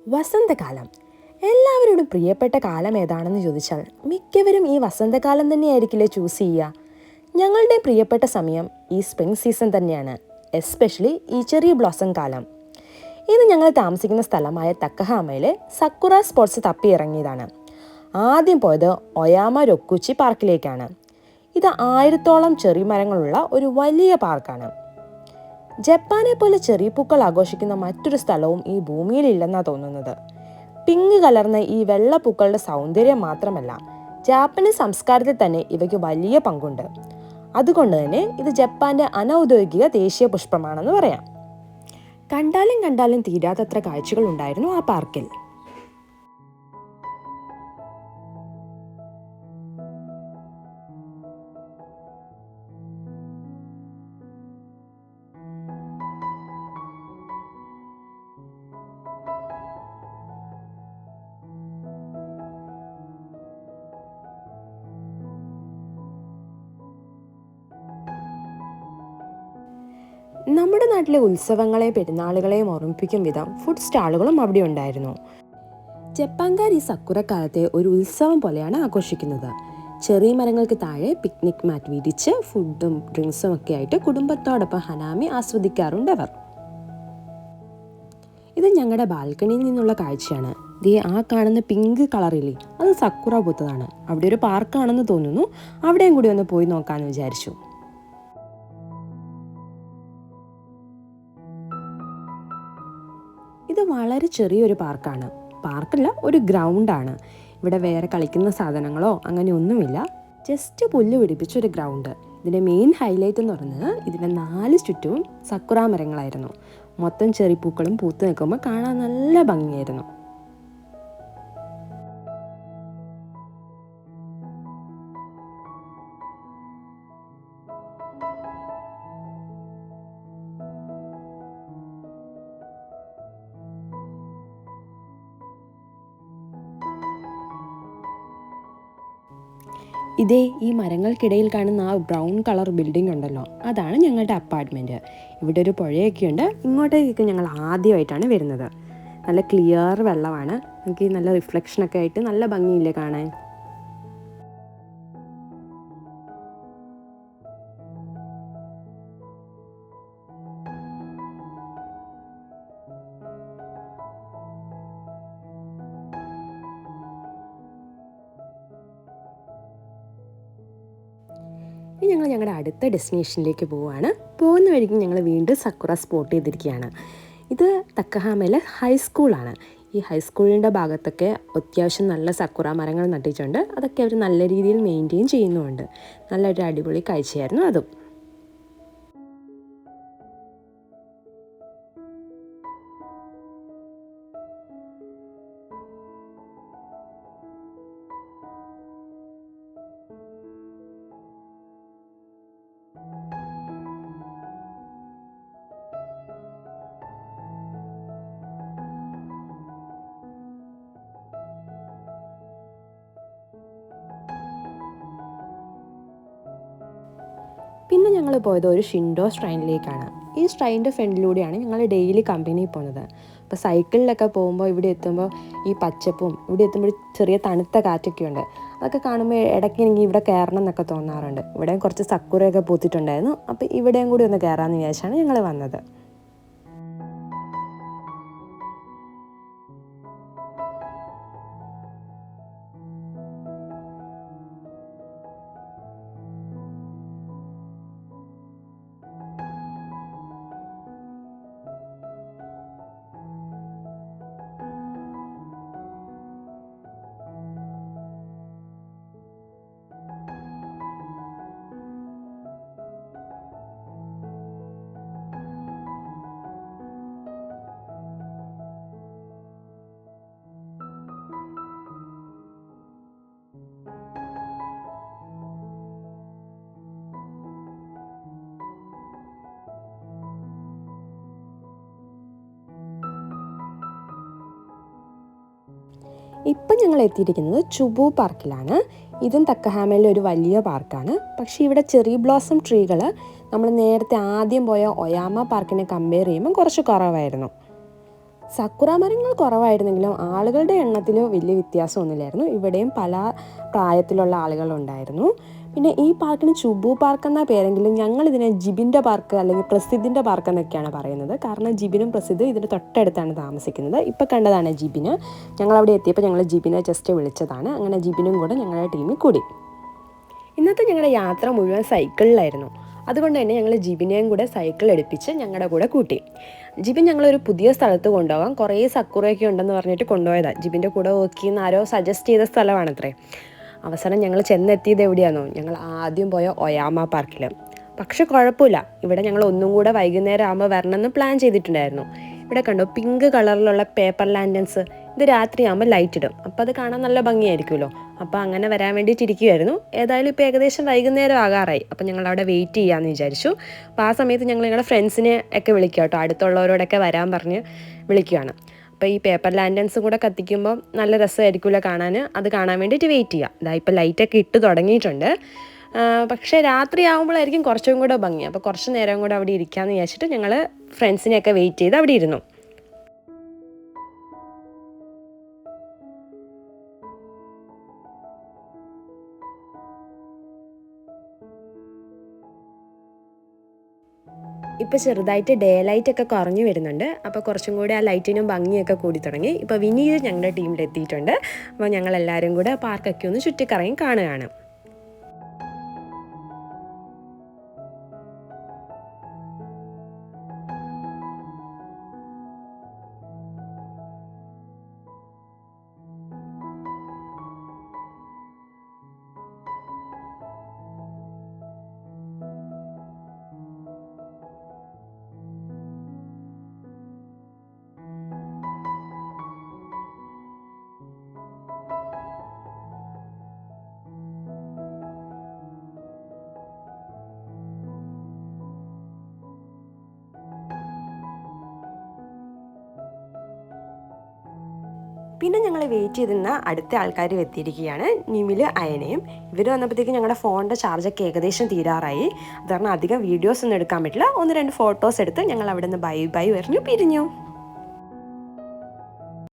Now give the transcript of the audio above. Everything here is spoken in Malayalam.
വസന്തകാലം എല്ലാവരോടും പ്രിയപ്പെട്ട കാലം ഏതാണെന്ന് ചോദിച്ചാൽ മിക്കവരും ഈ വസന്തകാലം തന്നെയായിരിക്കില്ലേ ചൂസ് ചെയ്യുക. ഞങ്ങളുടെ പ്രിയപ്പെട്ട സമയം ഈ സ്പ്രിംഗ് സീസൺ തന്നെയാണ്, എസ്പെഷ്യലി ഈ ചെറിയ ബ്ലോസം കാലം. ഇത് ഞങ്ങൾ താമസിക്കുന്ന സ്ഥലമായ തക്കഹാമയിലെ സക്കുറ സ്പോട്സ് തപ്പിയിറങ്ങിയതാണ്. ആദ്യം പോയത് ഒയാമ രൊക്കുച്ചി പാർക്കിലേക്കാണ്. ഇത് 1000-ഓളം ചെറിയ മരങ്ങളുള്ള ഒരു വലിയ പാർക്കാണ്. ജപ്പാനെ പോലെ ചെറിയ പൂക്കൾ ആഘോഷിക്കുന്ന മറ്റൊരു സ്ഥലവും ഈ ഭൂമിയിലില്ലെന്നാണ് തോന്നുന്നത്. പിങ്ക് കലർന്ന ഈ വെള്ളപ്പൂക്കളുടെ സൗന്ദര്യം മാത്രമല്ല, ജാപ്പനീസ് സംസ്കാരത്തിൽ തന്നെ ഇവയ്ക്ക് വലിയ പങ്കുണ്ട്. അതുകൊണ്ട് തന്നെ ഇത് ജപ്പാന്റെ അനൗദ്യോഗിക ദേശീയ പുഷ്പമാണെന്ന് പറയാം. കണ്ടാലും തീരാത്തത്ര കാഴ്ചകൾ ഉണ്ടായിരുന്നു ആ പാർക്കിൽ. നമ്മുടെ നാട്ടിലെ ഉത്സവങ്ങളെയും പെരുന്നാളുകളെയും ഓർമ്മിപ്പിക്കും വിധം ഫുഡ് സ്റ്റാളുകളും അവിടെ ഉണ്ടായിരുന്നു. ജപ്പാൻകാർ ഈ സക്കുറക്കാലത്തെ ഒരു ഉത്സവം പോലെയാണ് ആഘോഷിക്കുന്നത്. ചെറിയ മരങ്ങൾക്ക് താഴെ പിക്നിക് മാറ്റ് വിരിച്ച് ഫുഡും ഡ്രിങ്ക്സും ഒക്കെ ആയിട്ട് കുടുംബത്തോടൊപ്പം ഹനാമി ആസ്വദിക്കാറുണ്ട് അവർ. ഇത് ഞങ്ങളുടെ ബാൽക്കണിയിൽ നിന്നുള്ള കാഴ്ചയാണ്. ആ കാണുന്ന പിങ്ക് കളറില്ലേ, അത് സക്കുറ പൂത്തതാണ്. അവിടെ ഒരു പാർക്കാണെന്ന് തോന്നുന്നു. അവിടെയും കൂടി ഒന്ന് പോയി നോക്കാമെന്ന് വിചാരിച്ചു. ഇത് വളരെ ചെറിയൊരു പാർക്കാണ്. പാർക്കല്ല, ഒരു ഗ്രൗണ്ടാണ്. ഇവിടെ വേറെ കളിക്കുന്ന സാധനങ്ങളോ അങ്ങനെ ഒന്നുമില്ല. ജസ്റ്റ് പുല്ല് പിടിപ്പിച്ച ഒരു ഗ്രൗണ്ട്. ഇതിൻ്റെ മെയിൻ ഹൈലൈറ്റ് എന്ന് പറയുന്നത് ഇതിൻ്റെ 4 ചുറ്റും സക്കുറ മരങ്ങളായിരുന്നു. മൊത്തം ചെറിപ്പൂക്കളും പൂത്ത് നിൽക്കുമ്പോൾ കാണാൻ നല്ല ഭംഗിയായിരുന്നു. ഈ മരങ്ങൾക്കിടയിൽ കാണുന്ന ആ ബ്രൗൺ കളർ ബിൽഡിംഗ് ഉണ്ടല്ലോ, അതാണ് ഞങ്ങളുടെ അപ്പാർട്ട്മെൻറ്റ്. ഇവിടെ ഒരു പുഴയൊക്കെ ഉണ്ട്. ഇങ്ങോട്ടേക്ക് ഞങ്ങൾ ആദ്യമായിട്ടാണ് വരുന്നത്. നല്ല ക്ലിയർ വെള്ളമാണ്. നമുക്ക് നല്ല റിഫ്ലക്ഷനൊക്കെ ആയിട്ട് നല്ല ഭംഗിയില്ലേ കാണാൻ. ഞങ്ങൾ ഞങ്ങളുടെ അടുത്ത ഡെസ്റ്റിനേഷനിലേക്ക് പോവുകയാണ്. പോകുന്ന വഴിക്ക് ഞങ്ങൾ വീണ്ടും സക്കുറ സ്പോട്ട് ചെയ്തിരിക്കുകയാണ്. ഇത് തക്കഹാമയിലെ ഹൈസ്കൂളാണ്. ഈ ഹൈസ്കൂളിൻ്റെ ഭാഗത്തൊക്കെ അത്യാവശ്യം നല്ല സക്കുറ മരങ്ങൾ നട്ടിട്ടുണ്ട്. അതൊക്കെ അവർ നല്ല രീതിയിൽ മെയിൻറ്റെയിൻ ചെയ്യുന്നുമുണ്ട്. നല്ലൊരു അടിപൊളി കാഴ്ചയായിരുന്നു അതും. പിന്നെ ഞങ്ങൾ പോയത് ഒരു ഷിൻഡോ ഷ്രൈനിലേക്കാണ്. ഈ ഷ്രൈൻ്റെ ഫ്രണ്ടിലൂടെയാണ് ഞങ്ങൾ ഡെയിലി കമ്പനിയിൽ പോകുന്നത്. അപ്പോൾ സൈക്കിളിലൊക്കെ പോകുമ്പോൾ ഇവിടെ എത്തുമ്പോൾ ഈ പച്ചപ്പും ഇവിടെ എത്തുമ്പോൾ ചെറിയ തണുത്ത കാറ്റൊക്കെ ഉണ്ട്. അതൊക്കെ കാണുമ്പോൾ ഇടയ്ക്ക് എനിക്ക് ഇവിടെ കയറണം എന്നൊക്കെ തോന്നാറുണ്ട്. ഇവിടെയും കുറച്ച് സക്കുറയൊക്കെ പൂത്തിട്ടുണ്ടായിരുന്നു. അപ്പോൾ ഇവിടെയും കൂടി ഒന്ന് കയറാമെന്ന് വിചാരിച്ചാണ് ഞങ്ങൾ വന്നത്. ഇപ്പം ഞങ്ങൾ എത്തിയിരിക്കുന്നത് ചുബു പാർക്കിലാണ്. ഇതും തക്കഹാമയിലെ ഒരു വലിയ പാർക്കാണ്. പക്ഷേ ഇവിടെ ചെറി ബ്ലോസം ട്രീകൾ നമ്മൾ നേരത്തെ ആദ്യം പോയ ഒയാമ പാർക്കിനെ കമ്പയർ ചെയ്യുമ്പോൾ കുറച്ച് കുറവായിരുന്നു. സക്കുറ മരങ്ങൾ കുറവായിരുന്നെങ്കിലും ആളുകളുടെ എണ്ണത്തിൽ വലിയ വ്യത്യാസമൊന്നുമില്ലായിരുന്നു. ഇവിടെയും പല പ്രായത്തിലുള്ള ആളുകളുണ്ടായിരുന്നു. പിന്നെ ഈ പാർക്കിന് ചുബു പാർക്ക് എന്ന പേരെങ്കിലും ഞങ്ങളിതിനെ ജിബിൻ്റെ പാർക്ക് അല്ലെങ്കിൽ പ്രസിദ്ധിൻ്റെ പാർക്ക് എന്നൊക്കെയാണ് പറയുന്നത്. കാരണം ജിബിനും പ്രസിദ്ധും ഇതിൻ്റെ തൊട്ടടുത്താണ് താമസിക്കുന്നത്. ഇപ്പോൾ കണ്ടതാണ് ജിബിന്. ഞങ്ങളവിടെ എത്തിയപ്പോൾ ഞങ്ങൾ ജിബിനെ ജസ്റ്റ് വിളിച്ചതാണ്. അങ്ങനെ ജിബിനും കൂടെ ഞങ്ങളുടെ ടീമിൽ കൂടി. ഇന്നത്തെ ഞങ്ങളുടെ യാത്ര മുഴുവൻ സൈക്കിളിലായിരുന്നു. അതുകൊണ്ട് തന്നെ ഞങ്ങൾ ജിബിനെയും കൂടെ സൈക്കിൾ എടുപ്പിച്ച് ഞങ്ങളുടെ കൂടെ കൂട്ടി. ജിബിൻ ഞങ്ങളൊരു പുതിയ സ്ഥലത്ത് കൊണ്ടുപോകാൻ കുറേ സക്കുറയൊക്കെ ഉണ്ടെന്ന് പറഞ്ഞിട്ട് കൊണ്ടുപോയതാണ്. ജിബിൻ്റെ കൂടെ വർക്ക് ചെയ്യുന്ന ആരോ സജസ്റ്റ് ചെയ്ത സ്ഥലമാണത്രേ. അവസാനം ഞങ്ങൾ ചെന്നെത്തിയത് എവിടെയാണെന്നോ? ഞങ്ങൾ ആദ്യം പോയ ഒയാമ പാർക്കിൽ. പക്ഷെ കുഴപ്പമില്ല, ഇവിടെ ഞങ്ങൾ ഒന്നും കൂടെ വൈകുന്നേരം ആകുമ്പോൾ വരണമെന്ന് പ്ലാൻ ചെയ്തിട്ടുണ്ടായിരുന്നു. ഇവിടെ കണ്ടോ പിങ്ക് കളറിലുള്ള പേപ്പർ ലാൻഡൻസ്. ഇത് രാത്രിയാകുമ്പോൾ ലൈറ്റ് ഇടും, അപ്പോൾ അത് കാണാൻ നല്ല ഭംഗിയായിരിക്കുമല്ലോ. അപ്പോൾ അങ്ങനെ വരാൻ വേണ്ടിയിട്ടിരിക്കുമായിരുന്നു. ഏതായാലും ഇപ്പോൾ ഏകദേശം വൈകുന്നേരം ആകാറായി. അപ്പോൾ ഞങ്ങൾ അവിടെ വെയിറ്റ് ചെയ്യാമെന്ന് വിചാരിച്ചു. അപ്പോൾ ആ സമയത്ത് ഞങ്ങൾ ഞങ്ങളുടെ ഫ്രണ്ട്സിനെ ഒക്കെ വിളിക്കുക കേട്ടോ, അടുത്തുള്ളവരോടൊക്കെ വരാൻ പറഞ്ഞ് വിളിക്കുകയാണ്. അപ്പോൾ ഈ പേപ്പർ ലാൻഡൻസും കൂടെ കത്തിക്കുമ്പോൾ നല്ല രസമായിരിക്കുമല്ലോ കാണാൻ. അത് കാണാൻ വേണ്ടിയിട്ട് വെയിറ്റ് ചെയ്യുക. ഇതാ ഇപ്പോൾ ലൈറ്റൊക്കെ ഇട്ട് തുടങ്ങിയിട്ടുണ്ട്. പക്ഷേ രാത്രി ആകുമ്പോഴായിരിക്കും കുറച്ചും കൂടെ ഭംഗി. അപ്പോൾ കുറച്ച് നേരം കൂടെ അവിടെ ഇരിക്കാമെന്ന് വിചാരിച്ചിട്ട് ഞങ്ങൾ ഫ്രണ്ട്സിനെയൊക്കെ വെയിറ്റ് ചെയ്ത് അവിടെ ഇരുന്നു. ഇപ്പോൾ ചെറുതായിട്ട് ഡേ ലൈറ്റൊക്കെ കുറഞ്ഞു വരുന്നുണ്ട്. അപ്പോൾ കുറച്ചും കൂടി ആ ലൈറ്റിനും ഭംഗിയൊക്കെ കൂടി തുടങ്ങി. ഇപ്പോൾ വിനീത് ഞങ്ങളുടെ ടീമിൽ എത്തിയിട്ടുണ്ട്. അപ്പോൾ ഞങ്ങളെല്ലാവരും കൂടെ പാർക്കൊക്കെ ഒന്ന് ചുറ്റിക്കറങ്ങി കാണുകയാണ്. പിന്നെ ഞങ്ങൾ വെയിറ്റ് ചെയ്തിരുന്ന അടുത്ത ആൾക്കാർ എത്തിയിരിക്കുകയാണ്, നിമില് അയനയും. ഇവർ വന്നപ്പോഴത്തേക്കും ഞങ്ങളുടെ ഫോണിൻ്റെ ചാർജൊക്കെ ഏകദേശം തീരാറായി. അത് കാരണം അധികം വീഡിയോസ് ഒന്നും എടുക്കാൻ പറ്റില്ല. 1-2 ഫോട്ടോസ് എടുത്ത് ഞങ്ങൾ അവിടെ നിന്ന് ബൈ ബൈ പറഞ്ഞു പിരിഞ്ഞു.